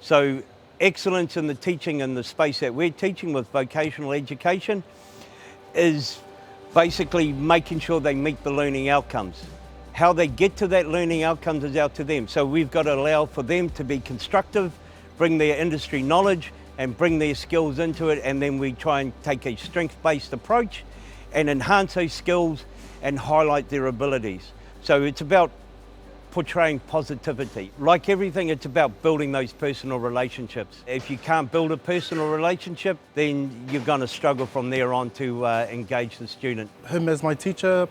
So excellence in the teaching and the space that we're teaching with vocational education is basically making sure they meet the learning outcomes. How they get to that learning outcomes is out to them. So we've got to allow for them to be constructive, bring their industry knowledge and bring their skills into it, and then we try and take a strength-based approach and enhance those skills and highlight their abilities. So it's about portraying positivity. Like everything, it's about building those personal relationships. If you can't build a personal relationship, then you're going to struggle from there on to engage the student. Him as my teacher,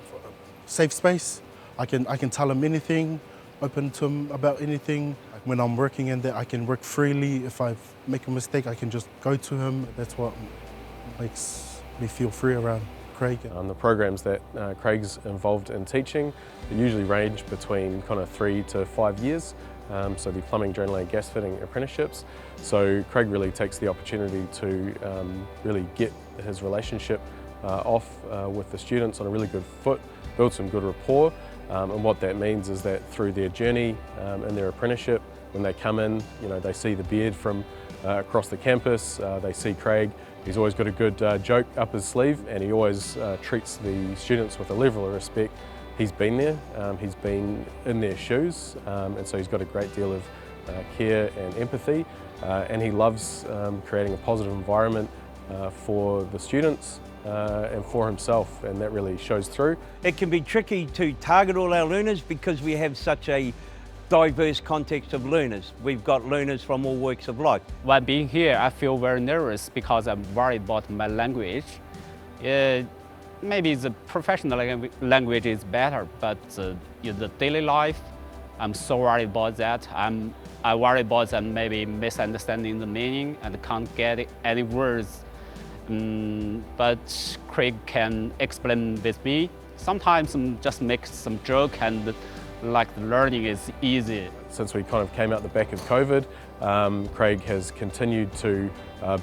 safe space. I can tell him anything, open to him about anything. When I'm working in there, I can work freely. If I make a mistake, I can just go to him. That's what makes me feel free around Craig. The programs that Craig's involved in teaching usually range between kind of 3 to 5 years. So the plumbing, drainlay, gas fitting apprenticeships. So Craig really takes the opportunity to really get his relationship off with the students on a really good foot, build some good rapport. And what that means is that through their journey in their apprenticeship, when they come in, they see the beard from across the campus, they see Craig. He's always got a good joke up his sleeve, and he always treats the students with a level of respect. He's been there, he's been in their shoes, and so he's got a great deal of care and empathy, and he loves creating a positive environment for the students and for himself, and that really shows through. It can be tricky to target all our learners because we have such a diverse context of learners. We've got learners from all walks of life. While being here, I feel very nervous because I'm worried about my language. Maybe the professional language is better, but in the daily life, I'm so worried about that. I worry about them maybe misunderstanding the meaning and can't get any words. But Craig can explain with me. Sometimes just make some joke and like the learning is easy. Since we kind of came out the back of COVID, Craig has continued to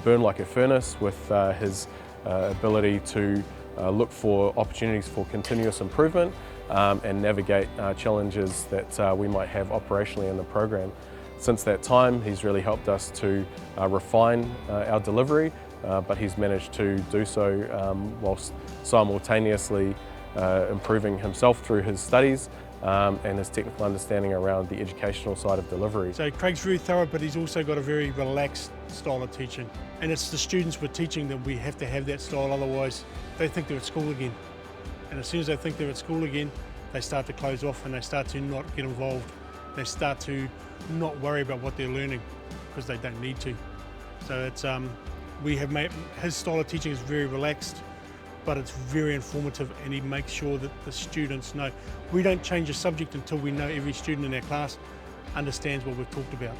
burn like a furnace with his ability to look for opportunities for continuous improvement and navigate challenges that we might have operationally in the program. Since that time, he's really helped us to refine our delivery, but he's managed to do so whilst simultaneously improving himself through his studies and his technical understanding around the educational side of delivery. So Craig's very thorough, but he's also got a very relaxed style of teaching. And it's the students we're teaching that we have to have that style, otherwise they think they're at school again. And as soon as they think they're at school again, they start to close off and they start to not get involved. They start to not worry about what they're learning because they don't need to. So it's we have made his style of teaching is very relaxed, but it's very informative, and he makes sure that the students know. We don't change a subject until we know every student in our class understands what we've talked about.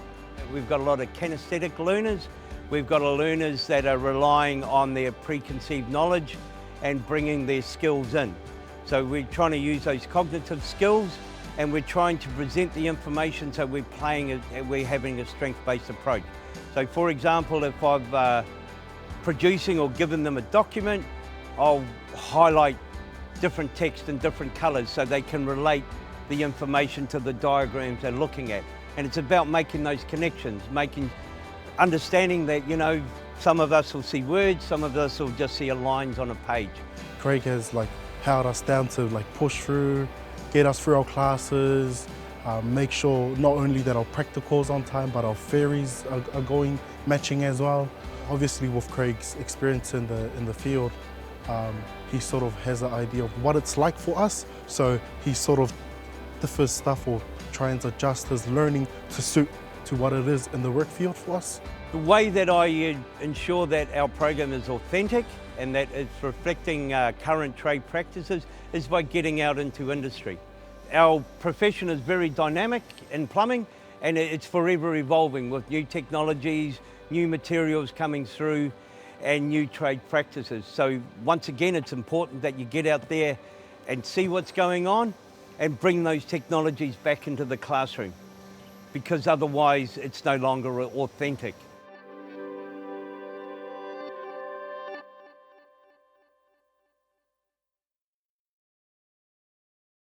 We've got a lot of kinesthetic learners. We've got learners that are relying on their preconceived knowledge and bringing their skills in. So we're trying to use those cognitive skills, and we're trying to present the information so we're having a strength-based approach. So for example, if I've producing or given them a document, I'll highlight different text in different colours so they can relate the information to the diagrams they're looking at. And it's about making those connections, understanding that, some of us will see words, some of us will just see lines on a page. Craig has held us down to push through, get us through our classes, make sure not only that our practicals on time, but our theories are going matching as well. Obviously with Craig's experience in the field, he sort of has an idea of what it's like for us, so he sort of differs stuff or tries to adjust his learning to suit to what it is in the work field for us. The way that I ensure that our program is authentic and that it's reflecting current trade practices is by getting out into industry. Our profession is very dynamic in plumbing, and it's forever evolving with new technologies, new materials coming through, and new trade practices. So once again, it's important that you get out there and see what's going on and bring those technologies back into the classroom, because otherwise it's no longer authentic.